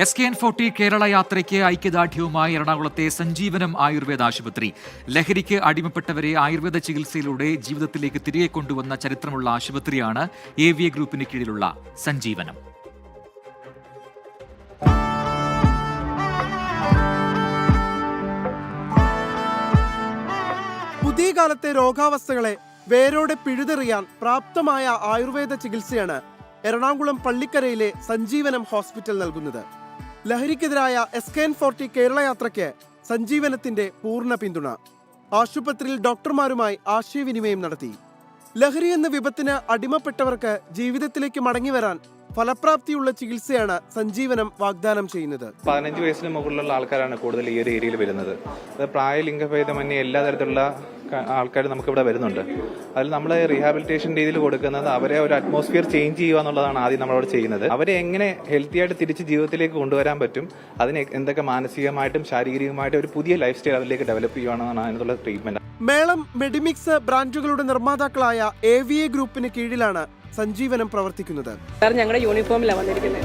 SKN40 Kerala യാത്രയ്ക്ക് ഐക്യദാർഢ്യവുമായി എറണാകുളത്തെ സഞ്ജീവനം ആയുർവേദ ആശുപത്രി. ലഹരിക്ക് അടിമപ്പെട്ടവരെ ആയുർവേദ ചികിത്സയിലൂടെ ജീവിതത്തിലേക്ക് തിരികെ കൊണ്ടുവന്ന ചരിത്രമുള്ള ആശുപത്രിയാണ് AVA ഗ്രൂപ്പിന് കീഴിലുള്ള സഞ്ജീവനം. പുതിയ കാലത്തെ രോഗാവസ്ഥകളെ വേരോടെ പിഴുതെറിയാൻ പ്രാപ്തമായ ആയുർവേദ ചികിത്സയാണ് എറണാകുളം പള്ളിക്കരയിലെ സഞ്ജീവനം ഹോസ്പിറ്റൽ നൽകുന്നത്. ലഹരിക്കെതിരായ SKN40 കേരള യാത്രയ്ക്ക് സഞ്ജീവനത്തിന്റെ പൂർണ്ണ പിന്തുണ. ആശുപത്രിയിൽ ഡോക്ടർമാരുമായി ആശയവിനിമയം നടത്തി. ലഹരി എന്ന വിപത്തിന് അടിമപ്പെട്ടവർക്ക് ജീവിതത്തിലേക്ക് മടങ്ങിവരാൻ ഫലപ്രാപ്തിയുള്ള ചികിത്സയാണ് സഞ്ജീവനം വാഗ്ദാനം ചെയ്യുന്നത്. 15 വയസ്സിന് മുകളിലുള്ള ആൾക്കാരാണ് കൂടുതൽ ഈ ഒരു ഏരിയയിൽ വരുന്നത്. അത് പ്രായ ലിംഗഭേദമന്യേ എല്ലാ തരത്തിലുള്ള ആൾക്കാർ നമുക്കിവിടെ വരുന്നുണ്ട്. അതിൽ നമ്മൾ റീഹാബിലിറ്റേഷൻ രീതിയിൽ കൊടുക്കുന്നത് അവരെ ഒരു അറ്റ്മോസ്ഫിയർ ചേഞ്ച് ചെയ്യുക എന്നുള്ളതാണ് ആദ്യം നമ്മളോട് ചെയ്യുന്നത്. അവരെ എങ്ങനെ ഹെൽത്തി ആയിട്ട് തിരിച്ച് ജീവിതത്തിലേക്ക് കൊണ്ടുവരാൻ പറ്റും, അതിന് എന്തൊക്കെ മാനസികമായിട്ടും ശാരീരികമായിട്ടും ഒരു പുതിയ ലൈഫ് സ്റ്റൈൽ അതിലേക്ക് ഡെവലപ്പ് ചെയ്യുകയാണെന്നാണ് അതിനുള്ള ട്രീറ്റ്മെന്റ്. മേളം മെഡിമിക്സ് ബ്രാൻഡുകളുടെ നിർമ്മാതാക്കളായ AVA ഗ്രൂപ്പിന് കീഴിലാണ് സഞ്ജീവനം പ്രവർത്തിക്കുന്നത്. ഞങ്ങളുടെ യൂണിഫോമിലാണ് വന്നിരിക്കുന്നത്.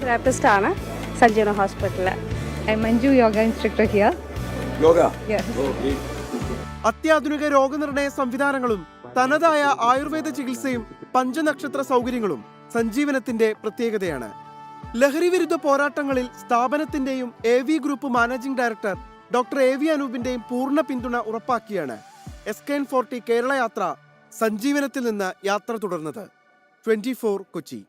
തെറാപ്പിസ്റ്റ് ആണ് സഞ്ജീവനം ഹോസ്പിറ്റലിൽ. Manju yoga instructor here. അത്യാധുനിക രോഗനിർണയ സംവിധാനങ്ങളും തനതായ ആയുർവേദ ചികിത്സയും പഞ്ചനക്ഷത്ര സൗകര്യങ്ങളും സഞ്ജീവനത്തിന്റെ പ്രത്യേകതയാണ്. ലഹരി വിരുദ്ധ പോരാട്ടങ്ങളിൽ സ്ഥാപനത്തിന്റെയും AVA group managing director doctor AV അനൂപിന്റെയും പൂർണ്ണ പിന്തുണ ഉറപ്പാക്കിയാണ് SKN40 കേരള യാത്ര സഞ്ജീവനത്തിൽ നിന്ന് യാത്ര തുടർന്നത്. 24 കൊച്ചി.